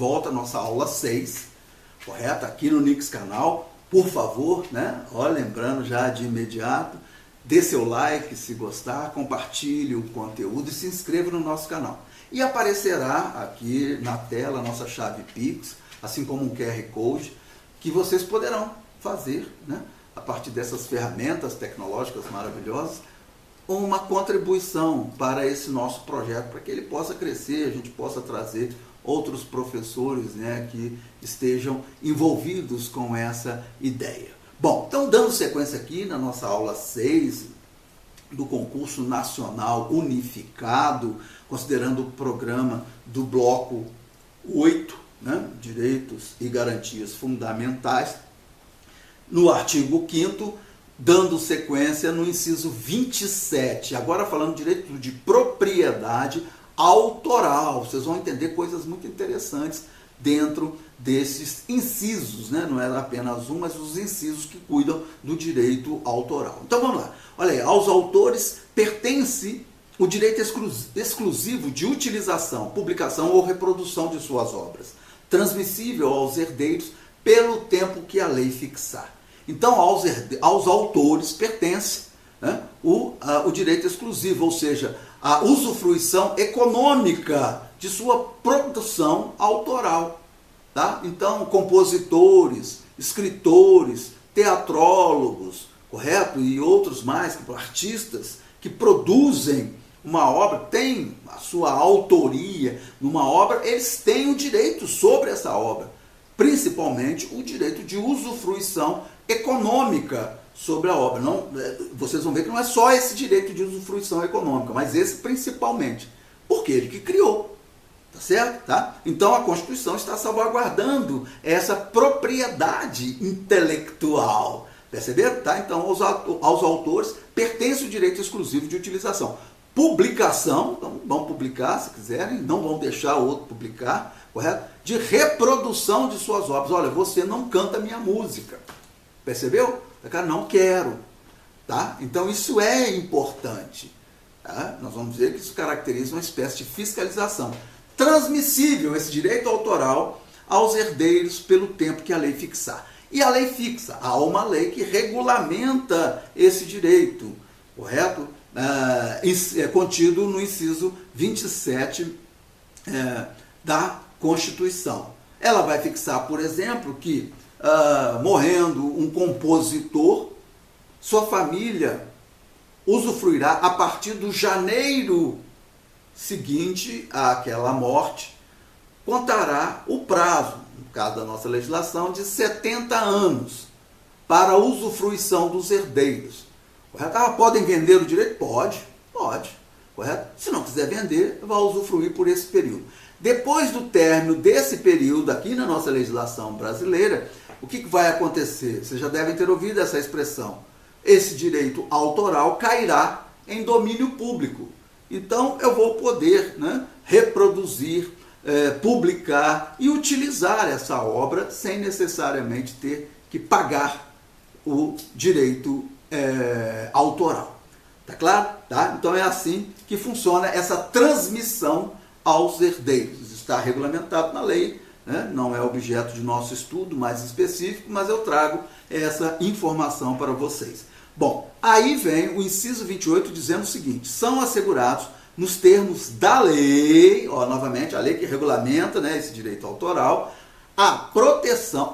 volta à nossa aula 6, correto? Aqui no Nix Canal. Por favor, né? Olha, lembrando já de imediato, dê seu like se gostar, compartilhe o conteúdo e se inscreva no nosso canal. E aparecerá aqui na tela a nossa chave Pix, assim como um QR Code, que vocês poderão fazer, né? A partir dessas ferramentas tecnológicas maravilhosas, uma contribuição para esse nosso projeto, para que ele possa crescer, a gente possa trazer outros professores, né, que estejam envolvidos com essa ideia. Bom, então dando sequência aqui na nossa aula 6 do concurso nacional unificado, considerando o programa do bloco 8, né, Direitos e Garantias Fundamentais, no artigo 5º, dando sequência no inciso 27, agora falando de direito de propriedade autoral. Vocês vão entender coisas muito interessantes dentro desses incisos, né? Não é apenas um, mas os incisos que cuidam do direito autoral. Então vamos lá. Olha aí, aos autores pertence o direito exclusivo de utilização, publicação ou reprodução de suas obras, transmissível aos herdeiros pelo tempo que a lei fixar. Então, aos autores pertence, né, o direito exclusivo, ou seja, a usufruição econômica de sua produção autoral. Tá? Então, compositores, escritores, teatrólogos, correto? E outros mais, artistas que produzem uma obra, têm a sua autoria numa obra, eles têm o direito sobre essa obra, principalmente o direito de usufruição econômica sobre a obra. Não, vocês vão ver que não é só esse direito de usufruição econômica, mas esse principalmente, porque ele que criou, tá certo? Tá? Então a Constituição está salvaguardando essa propriedade intelectual, perceberam? Tá? Então aos autores pertence o direito exclusivo de utilização. Publicação, então vão publicar se quiserem, não vão deixar o outro publicar, correto? De reprodução de suas obras. Olha, você não canta minha música, percebeu? Cara, não quero, tá? Então isso é importante, tá? Nós vamos dizer que isso caracteriza uma espécie de fiscalização. Transmissível esse direito autoral aos herdeiros pelo tempo que a lei fixar. E a lei fixa, há uma lei que regulamenta esse direito, correto? É contido no inciso 27 da Constituição. Ela vai fixar, por exemplo, que morrendo um compositor, sua família usufruirá a partir do janeiro seguinte àquela morte, contará o prazo, no caso da nossa legislação, de 70 anos para a usufruição dos herdeiros. Correto? Podem vender o direito? Pode. Correto? Se não quiser vender, vai usufruir por esse período. Depois do término desse período, aqui na nossa legislação brasileira, o que vai acontecer? Vocês já devem ter ouvido essa expressão. Esse direito autoral cairá em domínio público. Então, eu vou poder, né, reproduzir, publicar e utilizar essa obra sem necessariamente ter que pagar o direito autoral. Tá claro? Tá? Então, é assim que funciona essa transmissão aos herdeiros. Está regulamentado na lei, né? Não é objeto de nosso estudo mais específico, mas eu trago essa informação para vocês. Bom, aí vem o inciso 28 dizendo o seguinte: são assegurados nos termos da lei, ó, novamente, a lei que regulamenta, né, esse direito autoral, a proteção,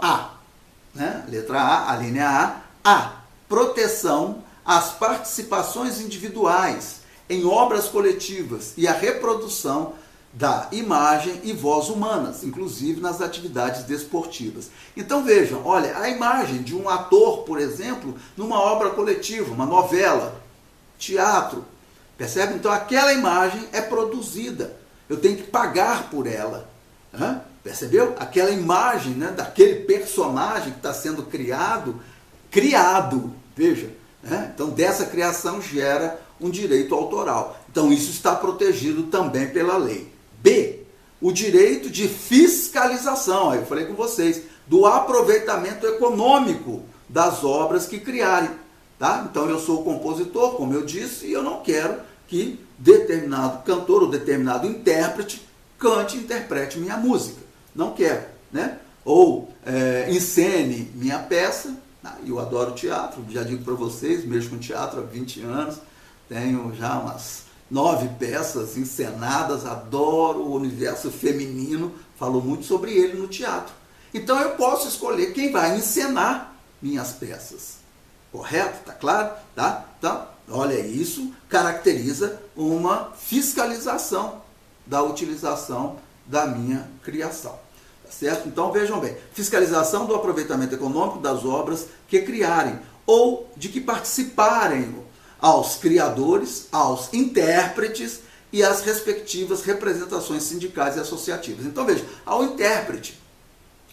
né, letra A, a linha A proteção às participações individuais em obras coletivas e a reprodução da imagem e voz humanas, inclusive nas atividades desportivas. Então vejam, olha, a imagem de um ator, por exemplo, numa obra coletiva, uma novela, teatro, percebe? Então aquela imagem é produzida, eu tenho que pagar por ela, percebeu? Aquela imagem, né, daquele personagem que está sendo criado, veja, né? Então dessa criação gera um direito autoral. Então isso está protegido também pela lei. B, o direito de fiscalização, aí eu falei com vocês, do aproveitamento econômico das obras que criarem. Tá? Então eu sou o compositor, como eu disse, e eu não quero que determinado cantor ou determinado intérprete cante e interprete minha música. não quero, né? Ou encene minha peça. Eu adoro teatro, já digo para vocês, mexo com teatro há 20 anos, tenho já umas 9 peças encenadas, adoro o universo feminino, falo muito sobre ele no teatro. Então eu posso escolher quem vai encenar minhas peças. Correto? Tá claro? Tá? Então, olha, isso caracteriza uma fiscalização da utilização da minha criação. Tá certo? Então vejam bem, fiscalização do aproveitamento econômico das obras que criarem ou de que participarem aos criadores, aos intérpretes e às respectivas representações sindicais e associativas. Então veja, ao intérprete.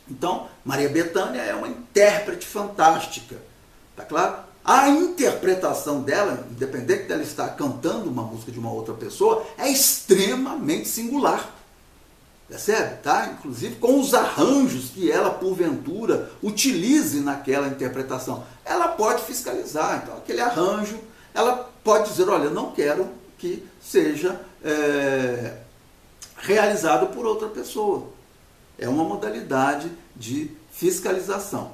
Então, Maria Bethânia é uma intérprete fantástica, tá claro? A interpretação dela, independente dela estar cantando uma música de uma outra pessoa, é extremamente singular. Percebe? Tá? Inclusive com os arranjos que ela, porventura, utilize naquela interpretação. Ela pode fiscalizar. Então, aquele arranjo, ela pode dizer, olha, eu não quero que seja realizado por outra pessoa. É uma modalidade de fiscalização.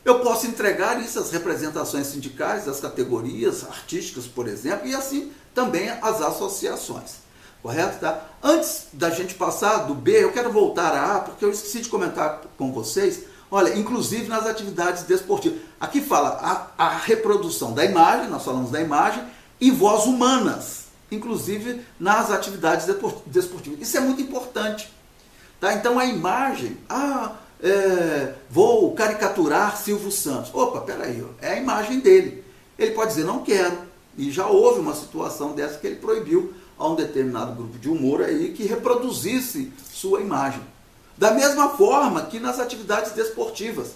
Eu posso entregar isso às representações sindicais, às categorias artísticas, por exemplo, e assim também às associações. Correto? Tá? Antes da gente passar do B, eu quero voltar a A, porque eu esqueci de comentar com vocês. Olha, inclusive nas atividades desportivas. Aqui fala a reprodução da imagem, nós falamos da imagem, e voz humanas, inclusive nas atividades desportivas. Isso é muito importante. Tá? Então a imagem, vou caricaturar Silvio Santos. Opa, peraí, é a imagem dele. Ele pode dizer, não quero. E já houve uma situação dessa que ele proibiu a um determinado grupo de humor aí que reproduzisse sua imagem. Da mesma forma que nas atividades desportivas.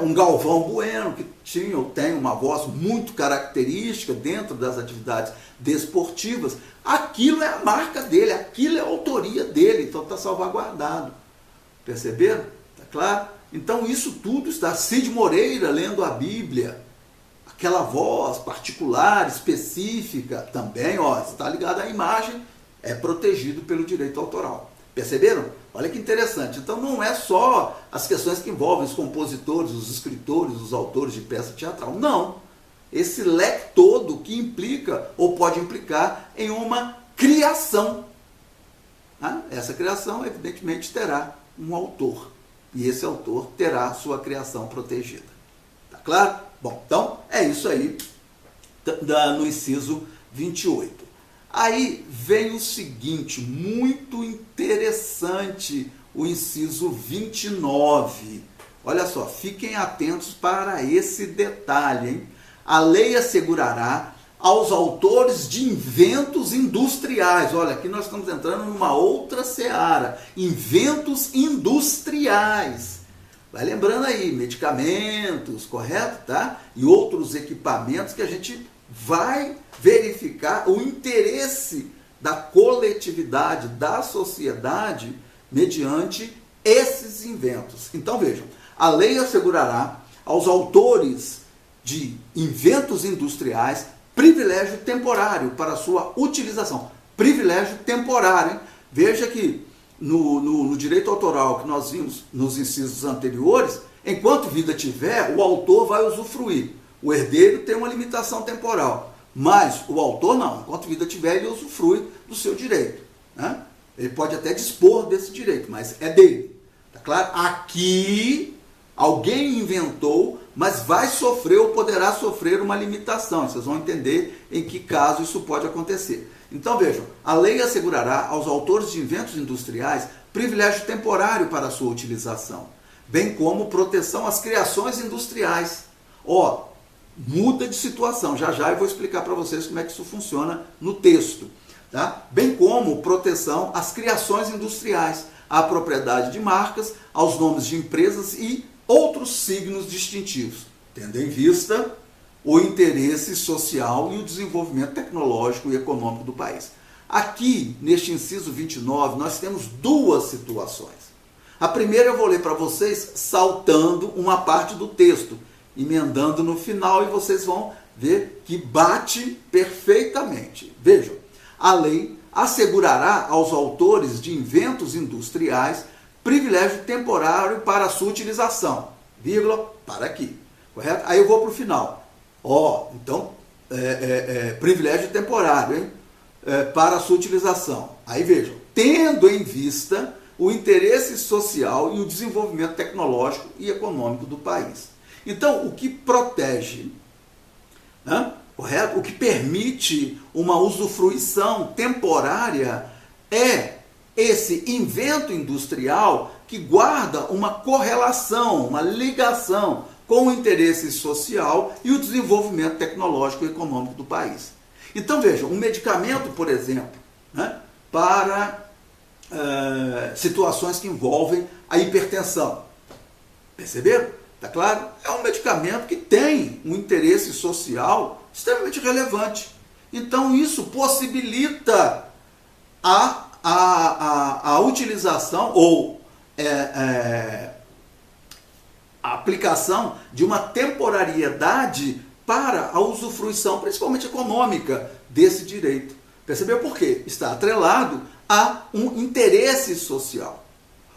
Um Galvão Bueno, que tinha ou tem uma voz muito característica dentro das atividades desportivas, aquilo é a marca dele, aquilo é a autoria dele, então está salvaguardado. Perceberam? Está claro? Então isso tudo está. Cid Moreira lendo a Bíblia, aquela voz particular, específica, também está ligada à imagem, é protegido pelo direito autoral. Perceberam? Olha que interessante. Então não é só as questões que envolvem os compositores, os escritores, os autores de peça teatral. Não. Esse leque todo que implica ou pode implicar em uma criação. Essa criação, evidentemente, terá um autor. E esse autor terá sua criação protegida. Tá claro? Bom, então é isso aí no inciso 28. Aí vem o seguinte, muito interessante, o inciso 29. Olha só, fiquem atentos para esse detalhe, hein? A lei assegurará aos autores de inventos industriais. Olha, aqui nós estamos entrando numa outra seara. Inventos industriais. Vai lembrando aí, medicamentos, correto? Tá? E outros equipamentos que a gente vai verificar o interesse da coletividade, da sociedade, mediante esses inventos. Então vejam, a lei assegurará aos autores de inventos industriais privilégio temporário para sua utilização. Privilégio temporário, hein? Veja que no direito autoral que nós vimos nos incisos anteriores, enquanto vida tiver, o autor vai usufruir. O herdeiro tem uma limitação temporal, mas o autor não. Enquanto vida tiver, ele usufrui do seu direito. Né? Ele pode até dispor desse direito, mas é dele. Tá claro? Aqui, alguém inventou, mas vai sofrer ou poderá sofrer uma limitação. Vocês vão entender em que caso isso pode acontecer. Então vejam, a lei assegurará aos autores de inventos industriais privilégio temporário para a sua utilização, bem como proteção às criações industriais. Muda de situação, já eu vou explicar para vocês como é que isso funciona no texto. Tá? Bem como proteção às criações industriais, à propriedade de marcas, aos nomes de empresas e outros signos distintivos, tendo em vista o interesse social e o desenvolvimento tecnológico e econômico do país. Aqui, neste inciso 29, nós temos duas situações. A primeira eu vou ler para vocês saltando uma parte do texto, emendando no final, e vocês vão ver que bate perfeitamente. Vejam, a lei assegurará aos autores de inventos industriais privilégio temporário para a sua utilização, vírgula, para aqui, correto? Aí eu vou para o final. Então, privilégio temporário, hein? Para a sua utilização. Aí vejam, tendo em vista o interesse social e o desenvolvimento tecnológico e econômico do país. Então, o que protege, né? Correto? O que permite uma usufruição temporária é esse invento industrial que guarda uma correlação, uma ligação com o interesse social e o desenvolvimento tecnológico e econômico do país. Então vejam, um medicamento, por exemplo, né, para situações que envolvem a hipertensão. Perceberam? Está claro? É um medicamento que tem um interesse social extremamente relevante. Então isso possibilita a utilização ou a aplicação de uma temporariedade para a usufruição, principalmente econômica, desse direito. Percebeu por quê? Está atrelado a um interesse social.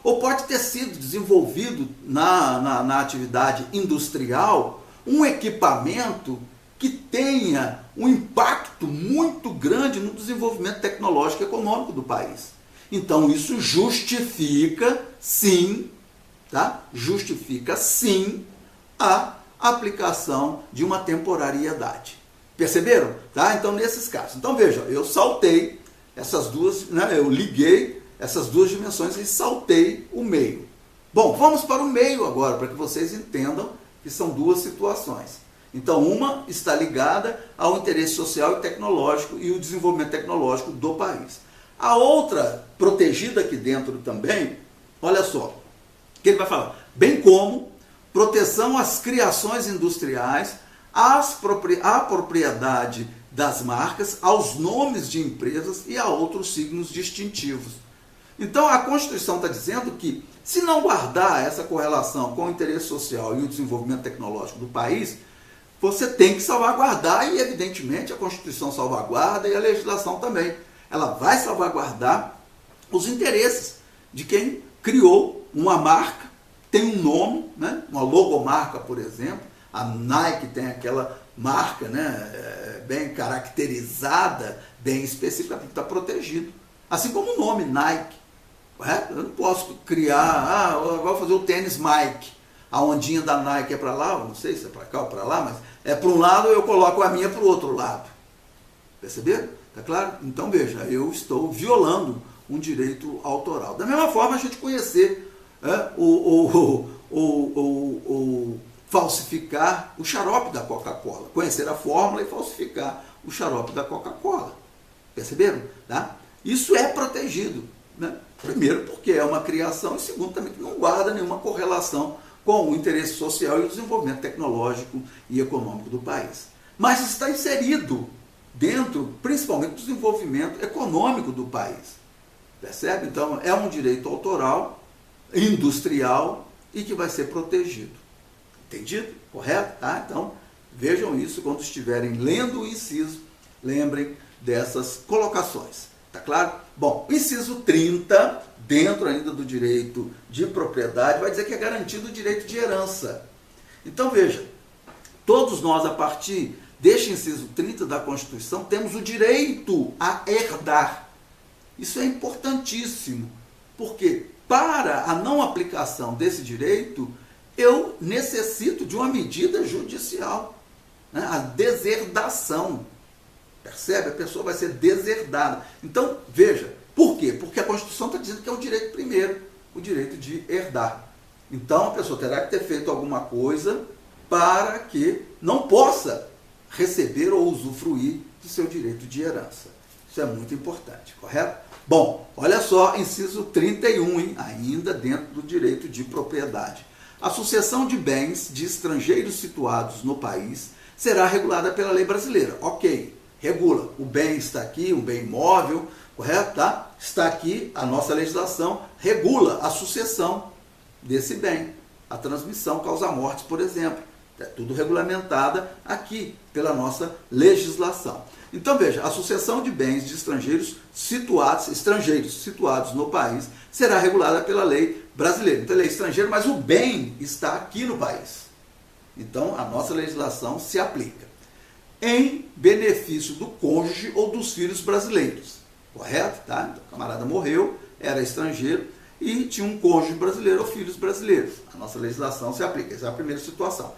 Ou pode ter sido desenvolvido na atividade industrial um equipamento que tenha um impacto muito grande no desenvolvimento tecnológico e econômico do país. Então isso justifica, sim, tá? Justifica, sim, a aplicação de uma temporariedade. Perceberam? Tá? Então, nesses casos. Então, veja, eu saltei essas duas, né? Eu liguei essas duas dimensões e saltei o meio. Bom, vamos para o meio agora, para que vocês entendam que são duas situações. Então, uma está ligada ao interesse social e tecnológico e o desenvolvimento tecnológico do país. A outra, protegida aqui dentro também, olha só, que ele vai falar, bem como proteção às criações industriais, à propriedade das marcas, aos nomes de empresas e a outros signos distintivos. Então, a Constituição está dizendo que, se não guardar essa correlação com o interesse social e o desenvolvimento tecnológico do país, você tem que salvaguardar, e evidentemente a Constituição salvaguarda e a legislação também. Ela vai salvaguardar os interesses de quem criou uma marca, tem um nome, né? Uma logomarca, por exemplo. A Nike tem aquela marca, né? Bem caracterizada, bem específica, está protegido. Assim como o nome Nike. Correto? Eu não posso criar, eu vou fazer o tênis Mike. A ondinha da Nike é para lá, não sei se é para cá ou para lá, mas é para um lado, eu coloco a minha para o outro lado. Perceberam? Tá claro? Então veja, eu estou violando um direito autoral. Da mesma forma, a gente conhecer falsificar o xarope da Coca-Cola. Conhecer a fórmula e falsificar o xarope da Coca-Cola. Perceberam? Tá? Isso é protegido. Né? Primeiro, porque é uma criação, e segundo, também que não guarda nenhuma correlação com o interesse social e o desenvolvimento tecnológico e econômico do país. Mas está inserido dentro, principalmente, do desenvolvimento econômico do país. Percebe? Então, é um direito autoral, industrial e que vai ser protegido. Entendido? Correto? Tá? Então, vejam isso quando estiverem lendo o inciso, lembrem dessas colocações. Tá claro? Bom, o inciso 30, dentro ainda do direito de propriedade, vai dizer que é garantido o direito de herança. Então, veja, todos nós, a partir deste inciso 30 da Constituição, temos o direito a herdar. Isso é importantíssimo, porque para a não aplicação desse direito, eu necessito de uma medida judicial, né? A deserdação. Percebe? A pessoa vai ser deserdada. Então, veja, por quê? Porque a Constituição está dizendo que é o direito primeiro, o direito de herdar. Então, a pessoa terá que ter feito alguma coisa para que não possa receber ou usufruir do seu direito de herança. Isso é muito importante, correto? Bom, olha só, inciso 31, hein? Ainda dentro do direito de propriedade. A sucessão de bens de estrangeiros situados no país será regulada pela lei brasileira. Ok, regula. O bem está aqui, um bem imóvel, correto? Tá? Está aqui, a nossa legislação regula a sucessão desse bem. A transmissão causa mortes, por exemplo. É tudo regulamentada aqui pela nossa legislação. Então veja, a sucessão de bens de estrangeiros situados no país será regulada pela lei brasileira. Então ele é estrangeiro, mas o bem está aqui no país. Então a nossa legislação se aplica em benefício do cônjuge ou dos filhos brasileiros. Correto? Tá? Então o camarada morreu, era estrangeiro e tinha um cônjuge brasileiro ou filhos brasileiros. A nossa legislação se aplica. Essa é a primeira situação.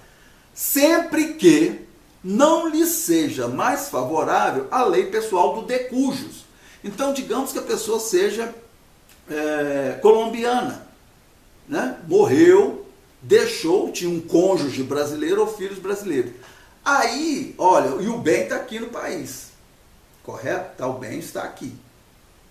Sempre que não lhe seja mais favorável a lei pessoal do de cujos. Então, digamos que a pessoa seja colombiana, né? Morreu, deixou, tinha um cônjuge brasileiro ou filhos brasileiros. Aí, olha, e o bem está aqui no país, correto? Tá, o bem está aqui.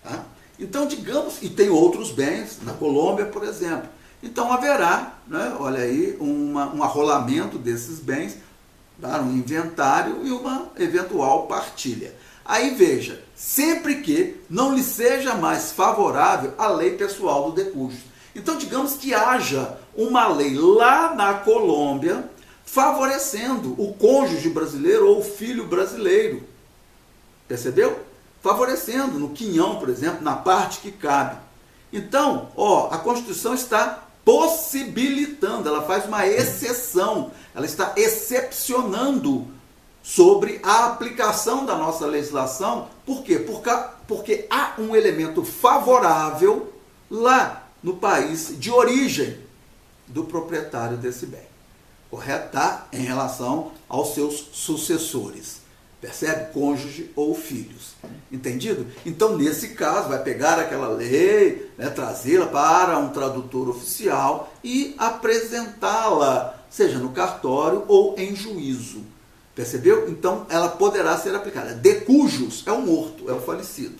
Tá? Então, digamos, e tem outros bens, na Colômbia, por exemplo. Então, haverá, né, olha aí, um arrolamento desses bens, tá, um inventário e uma eventual partilha. Aí, veja, sempre que não lhe seja mais favorável a lei pessoal do de cujos. Então, digamos que haja uma lei lá na Colômbia favorecendo o cônjuge brasileiro ou o filho brasileiro. Percebeu? Favorecendo no quinhão, por exemplo, na parte que cabe. Então, a Constituição está possibilitando, ela faz uma exceção, ela está excepcionando sobre a aplicação da nossa legislação. Por quê? Porque há um elemento favorável lá no país de origem do proprietário desse bem. Correto? Tá? Em relação aos seus sucessores. Percebe? Cônjuge ou filhos. Entendido? Então, nesse caso, vai pegar aquela lei, né, trazê-la para um tradutor oficial e apresentá-la, seja no cartório ou em juízo. Percebeu? Então, ela poderá ser aplicada. De cujos é o morto, é o falecido.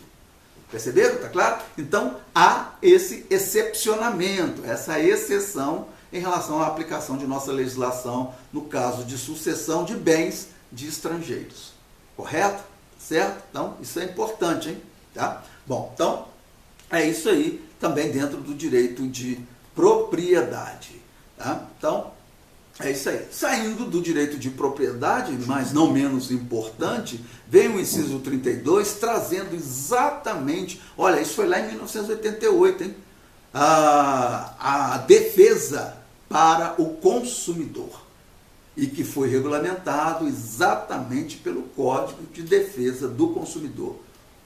Perceberam? Tá claro? Então, há esse excepcionamento, essa exceção em relação à aplicação de nossa legislação no caso de sucessão de bens de estrangeiros. Correto? Certo? Então, isso é importante, hein? Tá? Bom, então, é isso aí também dentro do direito de propriedade. Tá? Então, é isso aí. Saindo do direito de propriedade, mas não menos importante, vem o inciso 32 trazendo exatamente, olha, isso foi lá em 1988, hein? A defesa para o consumidor. E que foi regulamentado exatamente pelo Código de Defesa do Consumidor.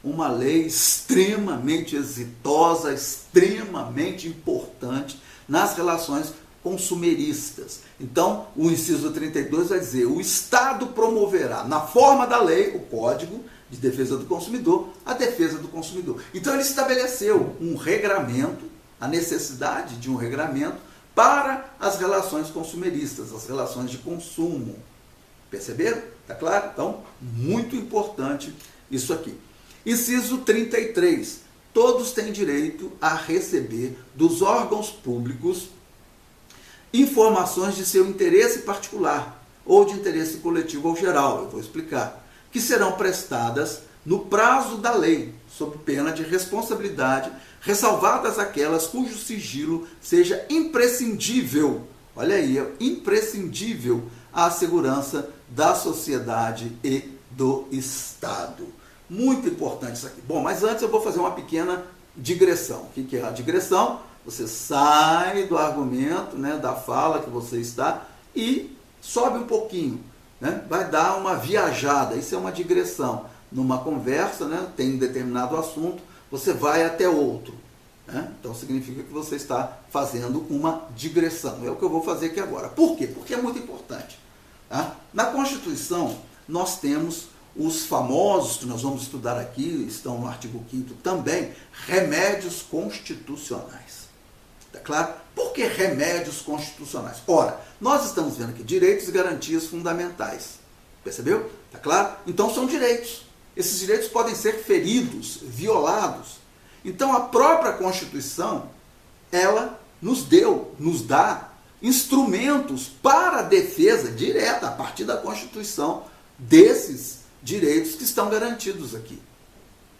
Uma lei extremamente exitosa, extremamente importante nas relações consumeristas. Então, o inciso 32 vai dizer: o Estado promoverá, na forma da lei, o Código de Defesa do Consumidor, a defesa do consumidor. Então, ele estabeleceu um regramento, a necessidade de um regramento, para as relações consumeristas, as relações de consumo. Perceberam? Tá claro? Então, muito importante isso aqui. Inciso 33. Todos têm direito a receber dos órgãos públicos informações de seu interesse particular ou de interesse coletivo ou geral, eu vou explicar, que serão prestadas no prazo da lei, sob pena de responsabilidade, ressalvadas aquelas cujo sigilo seja imprescindível, olha aí, imprescindível à segurança da sociedade e do Estado. Muito importante isso aqui. Bom, mas antes eu vou fazer uma pequena digressão. O que é a digressão? Você sai do argumento, né, da fala que você está e sobe um pouquinho, né? Vai dar uma viajada, isso é uma digressão. Numa conversa, né, tem um determinado assunto, você vai até outro. Né? Então significa que você está fazendo uma digressão. É o que eu vou fazer aqui agora. Por quê? Porque é muito importante. Tá? Na Constituição, nós temos os famosos, que nós vamos estudar aqui, estão no artigo 5º também, remédios constitucionais. Tá claro? Por que remédios constitucionais? Ora, nós estamos vendo aqui direitos e garantias fundamentais. Percebeu? Tá claro? Então são direitos. Esses direitos podem ser feridos, violados. Então a própria Constituição, ela nos dá instrumentos para a defesa direta, a partir da Constituição, desses direitos que estão garantidos aqui.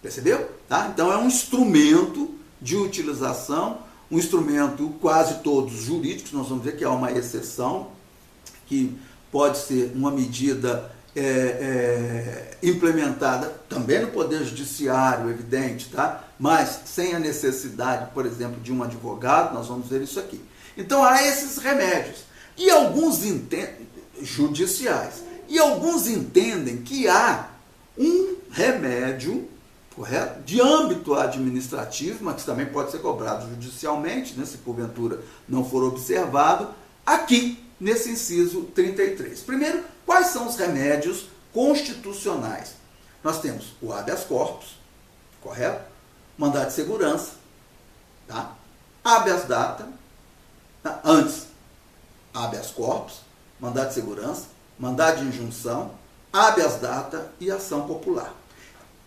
Percebeu? Tá? Então é um instrumento de utilização, um instrumento quase todos jurídicos, nós vamos ver que há uma exceção, que pode ser uma medida implementada também no Poder Judiciário, evidente, tá? Mas sem a necessidade, por exemplo, de um advogado, nós vamos ver isso aqui. Então há esses remédios. E alguns judiciais. E alguns entendem que há um remédio, correto, de âmbito administrativo, mas que também pode ser cobrado judicialmente, né, se porventura não for observado, aqui nesse inciso 33. Primeiro, quais são os remédios constitucionais? Nós temos o habeas corpus, correto? Mandado de segurança, tá? Habeas data, tá? Antes, habeas corpus, mandado de segurança, mandado de injunção, habeas data e ação popular.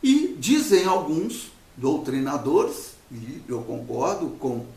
E dizem alguns doutrinadores, e eu concordo com